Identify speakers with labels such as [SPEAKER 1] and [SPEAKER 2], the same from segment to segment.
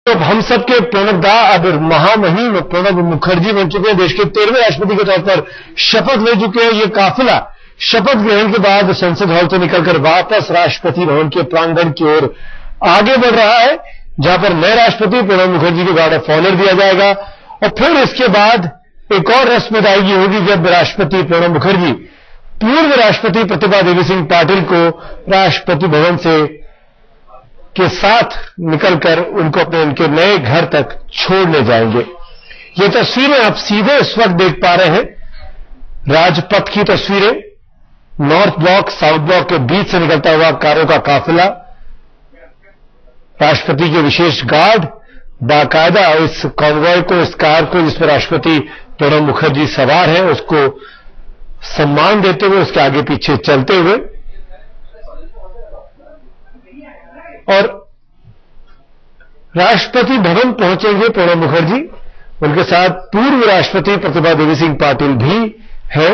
[SPEAKER 1] तो हम सबके प्रणब दा अब महामहिम प्रणब मुखर्जी बन चुके हैं। देश के 13वें राष्ट्रपति के तौर पर शपथ ले चुके हैं। ये काफिला शपथ ग्रहण के बाद संसद हॉल से निकलकर वापस राष्ट्रपति भवन के प्रांगण की ओर आगे बढ़ रहा है, जहां पर नए राष्ट्रपति प्रणब मुखर्जी को गार्ड ऑफ ऑनर दिया जाएगा। और फिर इसके बाद एक और रस्म अदायगी होगी जब राष्ट्रपति प्रणब मुखर्जी पूर्व राष्ट्रपति प्रतिभा देवी सिंह पाटिल को राष्ट्रपति भवन से के साथ निकलकर उनको अपने उनके नए घर तक छोड़ने जाएंगे। ये तस्वीरें आप सीधे इस वक्त देख पा रहे हैं, राजपथ की तस्वीरें। नॉर्थ ब्लॉक साउथ ब्लॉक के बीच से निकलता हुआ कारों का काफिला, राष्ट्रपति के विशेष गार्ड बाकायदा इस कॉन्वॉय को, इस कार को जिसमें राष्ट्रपति प्रणब मुखर्जी सवार हैं, उसको सम्मान देते हुए उसके आगे पीछे चलते हुए। और राष्ट्रपति भवन पहुंचेंगे प्रणब मुखर्जी, उनके साथ पूर्व राष्ट्रपति प्रतिभा देवी सिंह पाटिल भी है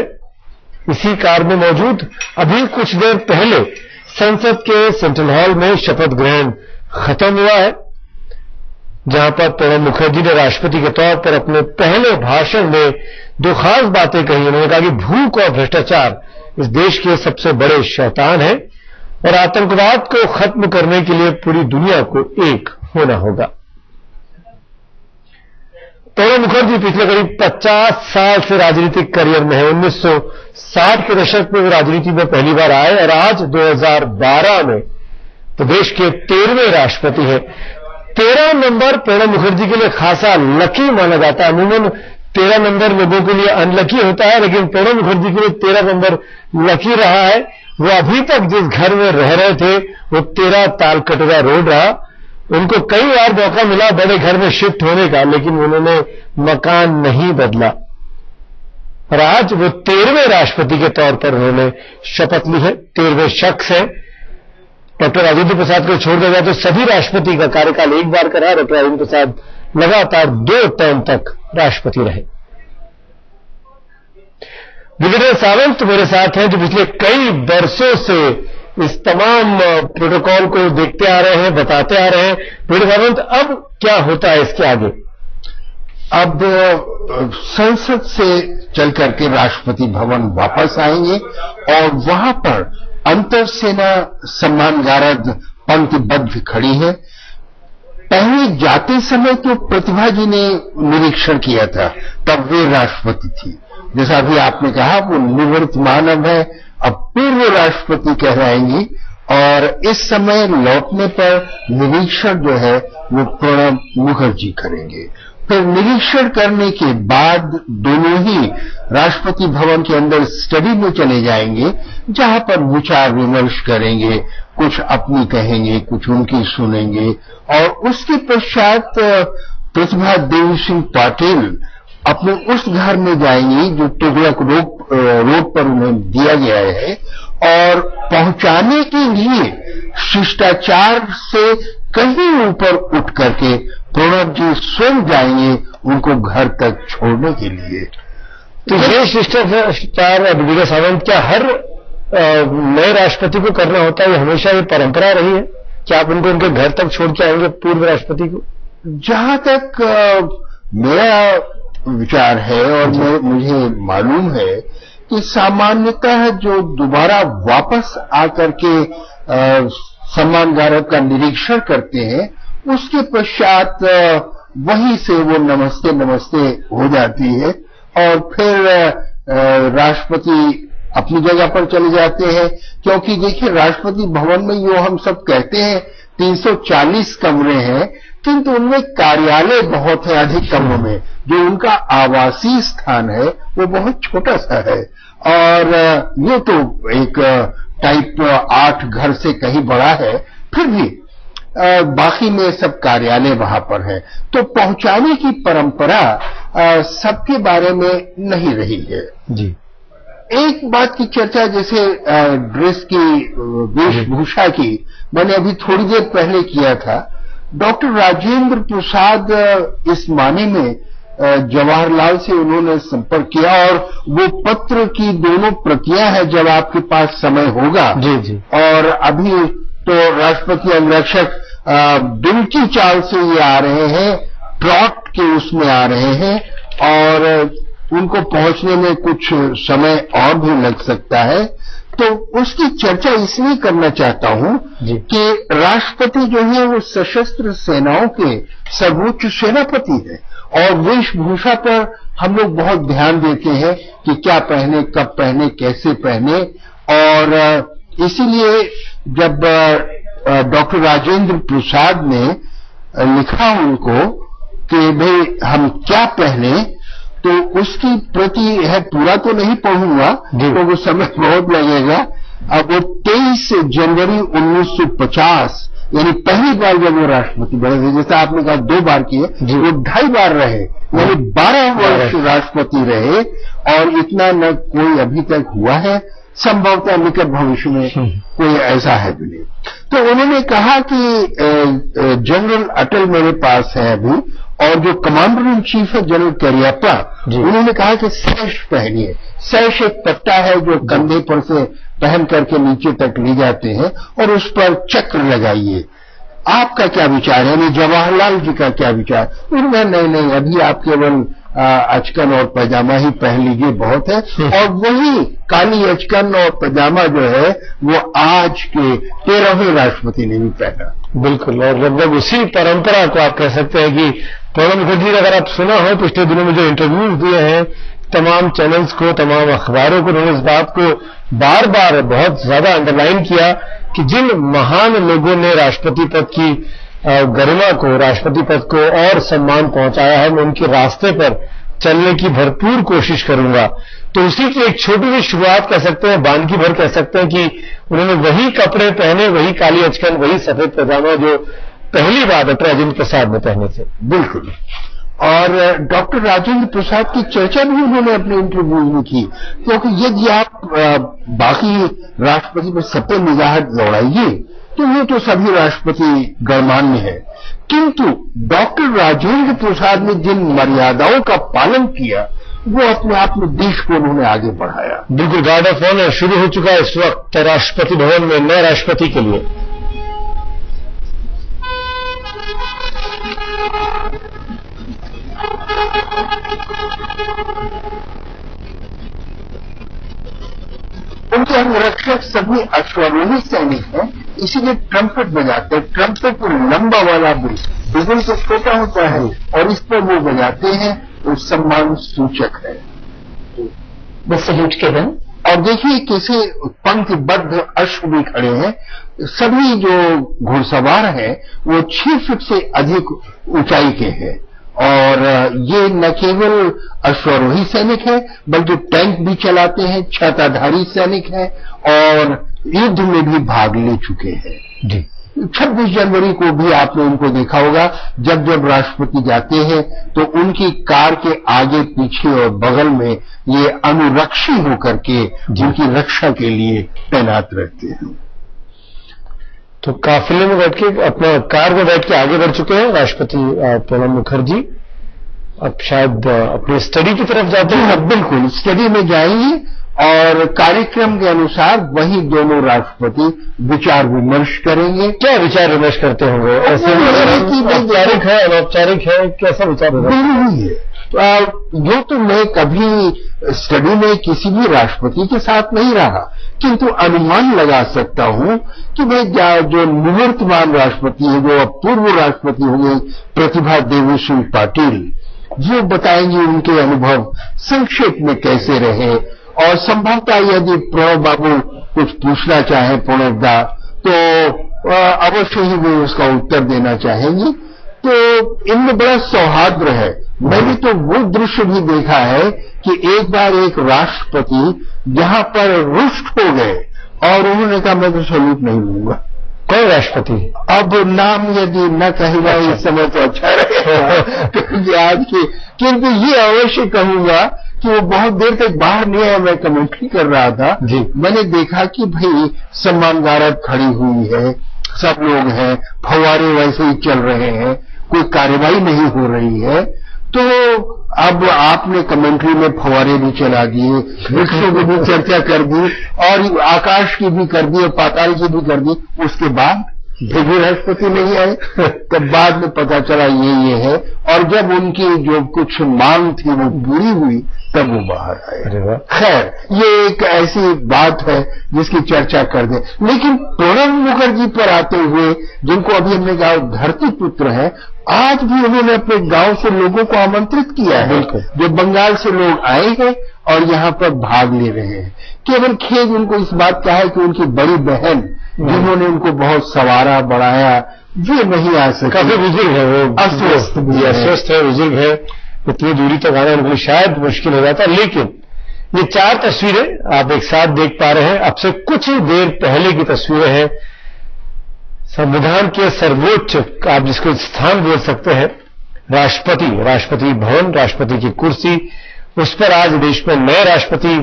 [SPEAKER 1] इसी कार में मौजूद। अभी कुछ देर पहले संसद के सेंट्रल हॉल में शपथ ग्रहण खत्म हुआ है, जहां पर प्रणब मुखर्जी ने राष्ट्रपति के तौर पर अपने पहले भाषण में दो खास बातें कही। उन्होंने कहा कि भूख और भ्रष्टाचार इस देश के सबसे बड़े शैतान हैं और आतंकवाद को खत्म करने के लिए पूरी दुनिया को एक होना होगा। प्रणब मुखर्जी पिछले करीब 50 साल से राजनीतिक करियर में है। 1960 के दशक में वो राजनीति में पहली बार आए और आज 2012 में तो देश के 13वें राष्ट्रपति हैं। 13 नंबर प्रणब मुखर्जी के लिए खासा लकी माना जाता है। अमूमन 13 नंबर लोगों के लिए अनलकी होता है, लेकिन प्रणब मुखर्जी के लिए 13 नंबर लकी रहा है। वो अभी तक जिस घर में रह रहे थे वो 13 तालकटोरा रोड रहा। उनको कई बार मौका मिला बड़े घर में शिफ्ट होने का, लेकिन उन्होंने मकान नहीं बदला और आज वो 13वें राष्ट्रपति के तौर पर उन्होंने शपथ ली है। 13वें शख्स हैं। डॉक्टर राजेंद्र प्रसाद को छोड़ दिया जाए तो सभी राष्ट्रपति का कार्यकाल एक बार का रहा। डॉक्टर राजेंद्र प्रसाद लगातार 2 टर्म तक राष्ट्रपति रहे। ब्रिगेडियर सावंत मेरे साथ हैं, जो पिछले कई वर्षों से इस तमाम प्रोटोकॉल को देखते आ रहे हैं, बताते आ रहे हैं। ब्रिगेडियर सावंत, अब क्या होता है इसके आगे?
[SPEAKER 2] अब संसद से चल करके राष्ट्रपति भवन वापस आएंगे और वहां पर अंतर सेना सम्मान गारद पंक्तिबद्ध खड़ी है। पहले जाते समय तो प्रतिभा जी ने निरीक्षण किया था, तब वे राष्ट्रपति थी। जैसा अभी आपने कहा वो निवृत्त मानव है, अब पूर्व राष्ट्रपति कहलाएंगी और इस समय लौटने पर निरीक्षण जो है वो प्रणब मुखर्जी करेंगे। फिर निरीक्षण करने के बाद दोनों ही राष्ट्रपति भवन के अंदर स्टडी में चले जाएंगे, जहां पर विचार विमर्श करेंगे, कुछ अपनी कहेंगे, कुछ उनकी सुनेंगे और उसके पश्चात प्रतिभा देवी सिंह पाटिल अपने उस घर में जाएंगी जो तुगलक रोड पर उन्हें दिया गया है और पहुंचाने के लिए शिष्टाचार से कहीं ऊपर उठ करके प्रणब जी स्वयं जाएंगे उनको घर तक छोड़ने के लिए।
[SPEAKER 1] तो ये शिष्टाचार ब्रिगेडियर सावंत क्या हर नए राष्ट्रपति को करना होता है? ये हमेशा ये परंपरा रही है कि आप उनको उनके घर तक छोड़ के आएंगे पूर्व राष्ट्रपति को?
[SPEAKER 2] जहां तक मेरा विचार है और मुझे मालूम है कि सामान्यतः जो दोबारा वापस आकर के सम्मान गारद का निरीक्षण करते हैं उसके पश्चात वहीं से वो नमस्ते नमस्ते हो जाती है और फिर राष्ट्रपति अपनी जगह पर चले जाते हैं। क्योंकि देखिए राष्ट्रपति भवन में जो हम सब कहते हैं 340 कमरे हैं, किंतु उनमें कार्यालय बहुत है अधिक कमरों में। जो उनका आवासीय स्थान है वो बहुत छोटा सा है और ये तो एक टाइप 8 घर से कहीं बड़ा है, फिर भी बाकी में सब कार्यालय वहां पर है। तो पहुंचाने की परंपरा सबके बारे में नहीं रही है
[SPEAKER 1] जी।
[SPEAKER 2] एक बात की चर्चा जैसे ड्रेस की वेशभूषा की मैंने अभी थोड़ी देर पहले किया था। डॉक्टर राजेंद्र प्रसाद इस माने में जवाहरलाल से उन्होंने संपर्क किया और वो पत्र की दोनों प्रतियां हैं, जब आपके पास समय होगा।
[SPEAKER 1] जी जी।
[SPEAKER 2] और अभी तो राष्ट्रपति अंगरक्षक दिन की चाल से ये आ रहे हैं, ट्रॉट के उसमें आ रहे हैं और उनको पहुंचने में कुछ समय और भी लग सकता है। तो उसकी चर्चा इसलिए करना चाहता हूं कि राष्ट्रपति जो है वो सशस्त्र सेनाओं के सर्वोच्च सेनापति है और वेशभूषा पर हम लोग बहुत ध्यान देते हैं कि क्या पहने, कब पहने, कैसे पहने। और इसीलिए जब डॉक्टर राजेंद्र प्रसाद ने लिखा उनको कि भाई हम क्या पहने, तो उसकी प्रति है, पूरा तो नहीं पढ़ूंगा तो वो समय बहुत लगेगा। अब वो 23 जनवरी 1950 यानी पहली बार जब वो राष्ट्रपति बने थे, जैसा आपने कहा 2 बार किए, वो 2.5 बार रहे, यानी 12 वर्ष राष्ट्रपति रहे और इतना न कोई अभी तक हुआ है, संभवतः निकट भविष्य में कोई ऐसा है भी नहीं। तो उन्होंने कहा कि जनरल अटल मेरे पास है अभी, और जो कमांडर इन चीफ है जनरल करियप्पा, उन्होंने कहा कि सैश पहनिए। सैश एक पट्टा है जो कंधे पर से पहन करके नीचे तक ले जाते हैं और उस पर चक्र लगाइए। आपका क्या विचार है? जवाहरलाल जी का क्या विचार? उन्होंने नहीं, अभी आप केवल अचकन और पैजामा ही पहन लीजिए, बहुत है। और वही काली अचकन और पैजामा जो है वो आज के 13वें राष्ट्रपति ने भी पहना।
[SPEAKER 1] बिल्कुल, और लगभग उसी परंपरा को आप कह सकते हैं कि प्रणब मुखर्जी ने, अगर आप सुना हो पिछले दिनों में जो इंटरव्यूज दिए हैं तमाम चैनल्स को, तमाम अखबारों को, उन्होंने इस बात को बार बार बहुत ज्यादा अंडरलाइन किया कि जिन महान लोगों ने राष्ट्रपति पद की गरिमा को, राष्ट्रपति पद को और सम्मान पहुंचाया है, मैं उनके रास्ते पर चलने की भरपूर कोशिश करूंगा। तो उसी की एक छोटी सी शुरुआत कह सकते हैं, बानगी भर कह सकते हैं कि उन्होंने वही कपड़े पहने, वही काली अचकन, वही सफेद पैजामा जो पहली बार डॉक्टर राजेंद्र प्रसाद ने पहने थे।
[SPEAKER 2] बिल्कुल। और डॉक्टर राजेंद्र प्रसाद की चर्चा भी उन्होंने अपने इंटरव्यू में की, क्योंकि यदि आप बाकी राष्ट्रपति पर सब पे निगाह दौड़ाइए तो वो तो सभी राष्ट्रपति गणमान्य है, किंतु डॉक्टर राजेंद्र प्रसाद ने जिन मर्यादाओं का पालन किया वो अपने आप में देश को उन्होंने आगे बढ़ाया।
[SPEAKER 1] बिल्कुल, गार्ड ऑफ ऑनर शुरू हो चुका है इस वक्त राष्ट्रपति भवन में नए राष्ट्रपति के लिए।
[SPEAKER 2] उनके अंगरक्षक सभी अश्वारोही सैनिक हैं, इसीलिए ट्रम्पेट बजाते हैं। ट्रम्पेट लंबा वाला बिगुल तो छोटा होता है और इस पर वो बजाते हैं, तो सम्मान सूचक है।
[SPEAKER 3] सल्यूट केवल।
[SPEAKER 2] और देखिए कैसे पंक्तिबद्ध अश्व भी खड़े हैं। सभी जो घुड़सवार हैं वो 6 फीट से अधिक ऊंचाई के हैं और ये न केवल अश्वारोही सैनिक है बल्कि टैंक भी चलाते हैं, छाताधारी सैनिक हैं और युद्ध में भी भाग ले चुके हैं।
[SPEAKER 1] जी,
[SPEAKER 2] 26 जनवरी को भी आपने उनको देखा होगा, जब जब राष्ट्रपति जाते हैं तो उनकी कार के आगे पीछे और बगल में ये अनुरक्षी होकर के उनकी रक्षा के लिए तैनात रहते हैं।
[SPEAKER 1] तो काफिले में बैठ के, अपना कार में बैठ के आगे बढ़ चुके हैं राष्ट्रपति प्रणब मुखर्जी। अब शायद अपनी स्टडी की तरफ जाते हैं।
[SPEAKER 2] बिल्कुल, स्टडी में जाएंगे और कार्यक्रम के अनुसार वही दोनों राष्ट्रपति विचार विमर्श करेंगे।
[SPEAKER 1] क्या विचार विमर्श करते होंगे? ऐसे औपचारिक है, अनौपचारिक है, कैसा विचार होगा?
[SPEAKER 2] नहीं है जो तो मैं कभी स्टडी में किसी भी राष्ट्रपति के साथ नहीं रहा, किंतु अनुमान लगा सकता हूं कि भाई जो निवर्तमान राष्ट्रपति है, जो पूर्व राष्ट्रपति होंगे प्रतिभा देवी सिंह पाटिल, वो बताएंगे उनके अनुभव संक्षेप में कैसे रहे। और संभवतः यदि प्रणब बाबू कुछ पूछना चाहे प्रणबदा, तो अवश्य ही वो उसका उत्तर देना चाहेंगे। तो इनमें बड़ा सौहार्द है। मैंने तो वो दृश्य भी देखा है कि एक बार एक राष्ट्रपति जहां पर रुष्ट हो गए और उन्होंने कहा मैं तो सैल्यूट नहीं लूंगा।
[SPEAKER 1] कौन राष्ट्रपति?
[SPEAKER 2] अब नाम यदि न कहेगा इस समय तो अच्छा रहेगा क्योंकि आज की, किंतु ये अवश्य कहूंगा कि वो बहुत देर तक बाहर नहीं आया। मैं कमेंट्री कर रहा था
[SPEAKER 1] जी, मैंने
[SPEAKER 2] देखा कि भाई सम्मान गारद खड़ी हुई है, सब लोग हैं, फव्वारे वैसे ही चल रहे हैं, कोई कार्रवाई नहीं हो रही है। तो अब आपने कमेंट्री में फव्वारे भी चला दिए, वृक्षों की भी चर्चा कर दी और आकाश की भी कर दी और पाताल की भी कर दी। उसके बाद फिर भी राष्ट्रपति नहीं आए। तब बाद में पता चला ये है, और जब उनकी जो कुछ मांग थी वो पूरी हुई तब वो बाहर आए। खैर, ये एक ऐसी बात है जिसकी चर्चा कर दे। लेकिन प्रणब मुखर्जी पर आते हुए, जिनको अभी हमने कहा धरती पुत्र है, आज भी उन्होंने अपने गांव से लोगों को आमंत्रित किया है, जो बंगाल से लोग आए हैं और यहाँ पर भाग ले रहे हैं। केवल खेद उनको इस बात का है कि उनकी बड़ी बहन, जिन्होंने उनको बहुत सवारा बढ़ाया, वे नहीं आ सके।
[SPEAKER 1] काफी बुजुर्ग है वो, अस्वस्थ है, बुजुर्ग है, इतनी दूरी तक आना उनको शायद मुश्किल हो जाता। लेकिन ये 4 तस्वीरें आप एक साथ देख पा रहे हैं। अब से कुछ ही देर पहले की तस्वीरें हैं। संविधान के सर्वोच्च, आप जिसको स्थान बोल सकते हैं, राष्ट्रपति भवन, राष्ट्रपति की कुर्सी, उस पर आज देश में नए राष्ट्रपति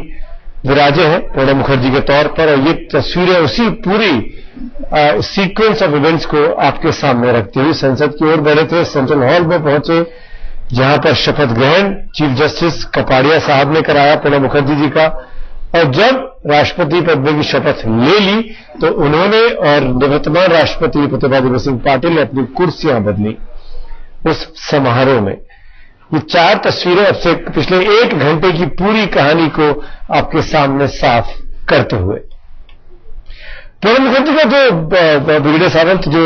[SPEAKER 1] विराजे हैं प्रणब मुखर्जी के तौर पर। और ये तस्वीरें उसी पूरी सीक्वेंस ऑफ इवेंट्स को आपके सामने रखती हुई संसद की ओर बढ़े थे। सेंट्रल हॉल में पहुंचे, जहां पर शपथ ग्रहण चीफ जस्टिस कपाड़िया साहब ने कराया प्रणब मुखर्जी जी का। और जब राष्ट्रपति पद की शपथ ले ली तो उन्होंने और निवर्तमान राष्ट्रपति प्रतिभा देवी सिंह पाटिल ने अपनी कुर्सियां बदली उस समारोह में। ये 4 तस्वीरें अब से पिछले 1 घंटे की पूरी कहानी को आपके सामने साफ करते हुए। प्रणब मुखर्जी का जो वीर सावंत, जो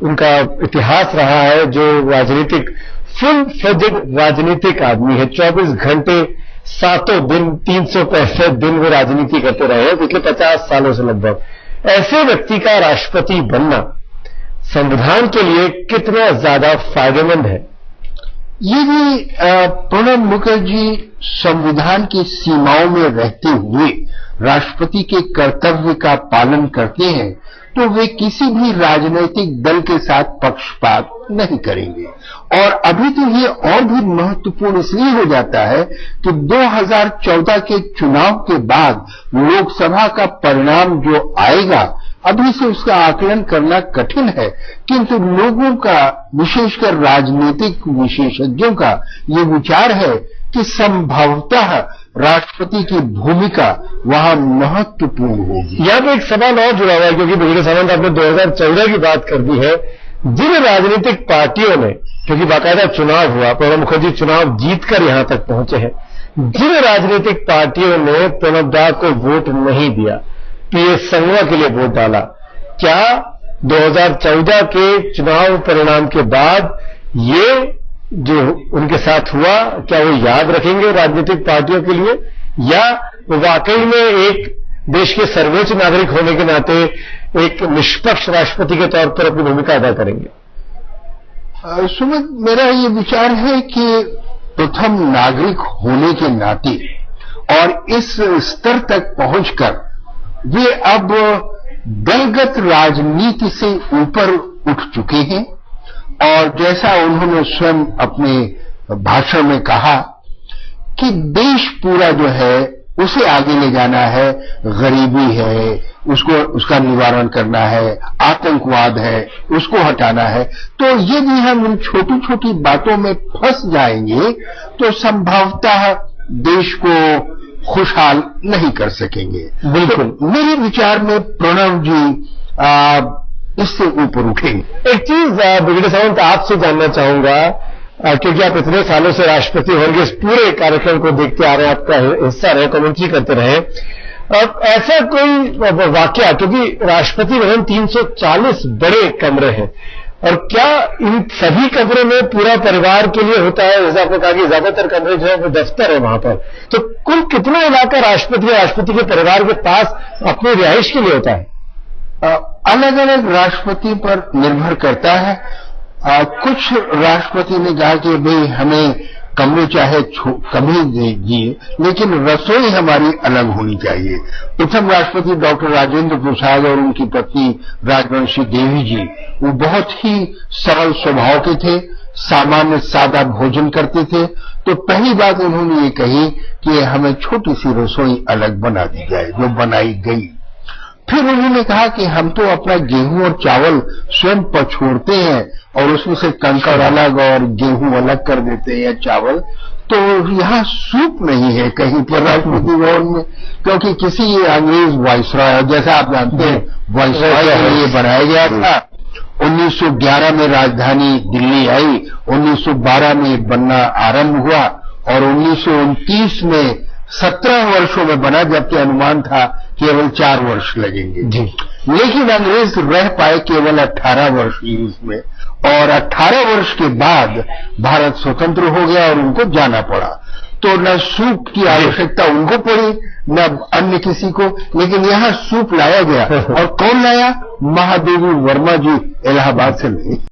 [SPEAKER 1] उनका इतिहास रहा है, जो राजनीतिक फुल फ्लेजेड राजनीतिक आदमी है, 24 घंटे 7 दिन 365 दिन वो राजनीति करते रहे हैं पिछले 50 सालों से लगभग। ऐसे व्यक्ति का राष्ट्रपति बनना संविधान के लिए कितना ज्यादा फायदेमंद है?
[SPEAKER 2] ये भी प्रणब मुखर्जी संविधान की सीमाओं में रहते हुए राष्ट्रपति के कर्तव्य का पालन करते हैं, तो वे किसी भी राजनीतिक दल के साथ पक्षपात नहीं करेंगे। और अभी तो ये और भी महत्वपूर्ण इसलिए हो जाता है कि 2014 के चुनाव के बाद लोकसभा का परिणाम जो आएगा, अभी से उसका आकलन करना कठिन है, किंतु लोगों का, विशेषकर राजनीतिक विशेषज्ञों का ये विचार है कि संभवतः राष्ट्रपति की भूमिका वहां महत्वपूर्ण होगी।
[SPEAKER 1] यहां पर एक सवाल और जुड़ा हुआ है, क्योंकि वीर सावंत आपने 2014 की बात कर दी है। जिन राजनीतिक पार्टियों ने, क्योंकि बाकायदा चुनाव हुआ, प्रणब मुखर्जी चुनाव जीतकर यहां तक पहुंचे हैं, जिन राजनीतिक पार्टियों ने प्रणब दा को वोट नहीं दिया, पीएस संगवा के लिए वोट डाला, क्या 2014 के चुनाव परिणाम के बाद ये जो उनके साथ हुआ, क्या वो याद रखेंगे राजनीतिक पार्टियों के लिए, या वाकई में एक देश के सर्वोच्च नागरिक होने के नाते एक निष्पक्ष राष्ट्रपति के तौर पर अपनी भूमिका अदा करेंगे?
[SPEAKER 2] सुमित, मेरा ये विचार है कि प्रथम नागरिक होने के नाते और इस स्तर तक पहुंचकर वे अब दलगत राजनीति से ऊपर उठ चुके हैं। और जैसा उन्होंने स्वयं अपने भाषण में कहा कि देश पूरा जो है उसे आगे ले जाना है, गरीबी है उसका निवारण करना है, आतंकवाद है उसको हटाना है। तो यदि हम उन छोटी छोटी बातों में फंस जाएंगे तो संभवतः देश को खुशहाल नहीं कर सकेंगे।
[SPEAKER 1] बिल्कुल,
[SPEAKER 2] तो मेरे विचार में प्रणब जी इससे ऊपर उठेंगे।
[SPEAKER 1] एक चीज वीर सावंत आपसे जानना चाहूंगा, क्योंकि आप इतने सालों से राष्ट्रपति होंगे, इस पूरे कार्यक्रम को देखते आ रहे हैं, आपका हिस्सा रहे, कमेंट्री करते रहे। अब ऐसा कोई वाकया, क्योंकि राष्ट्रपति भवन 340 बड़े कमरे हैं, और क्या इन सभी कमरों में पूरा परिवार के लिए होता है? जैसे आपने कहा कि ज्यादातर कमरे जो है वो दफ्तर है वहां पर, तो कुल कितना इलाका राष्ट्रपति के परिवार के पास अपनी रिहाइश के लिए होता है?
[SPEAKER 2] अलग अलग राष्ट्रपति पर निर्भर करता है। कुछ राष्ट्रपति ने कहा कि भाई हमें कमरे चाहे कम ही दीजिए, लेकिन रसोई हमारी अलग होनी चाहिए। प्रथम राष्ट्रपति डॉक्टर राजेंद्र प्रसाद और उनकी पत्नी राजवंशी देवी जी, वो बहुत ही सरल स्वभाव के थे, सामान्य सादा भोजन करते थे। तो पहली बात उन्होंने ये कही कि हमें छोटी सी रसोई अलग बना दी जाए, जो बनाई गई। फिर उन्होंने कहा कि हम तो अपना गेहूं और चावल स्वयं पछोड़ते हैं और उसमें से कंकड़ अलग और गेहूं अलग कर देते हैं, चावल। तो यहाँ सूप नहीं है कहीं पर राष्ट्रपति भवन में, क्योंकि किसी अंग्रेज वाइसरॉय, जैसा आप जानते हैं वाइसरॉय के लिए बनाया गया था, 1911 में राजधानी दिल्ली आई, 1912 में बनना आरंभ हुआ और 1929 में 17 वर्षों में बना, जबकि अनुमान था केवल 4 वर्ष लगेंगे।
[SPEAKER 1] जी।
[SPEAKER 2] लेकिन अंग्रेज रह पाए केवल 18 वर्ष ही उसमें, और 18 वर्ष के बाद भारत स्वतंत्र हो गया और उनको जाना पड़ा। तो न सूप की आवश्यकता उनको पड़ी न अन्य किसी को, लेकिन यहाँ सूप लाया गया। और कौन लाया? महादेवी वर्मा जी इलाहाबाद से नहीं।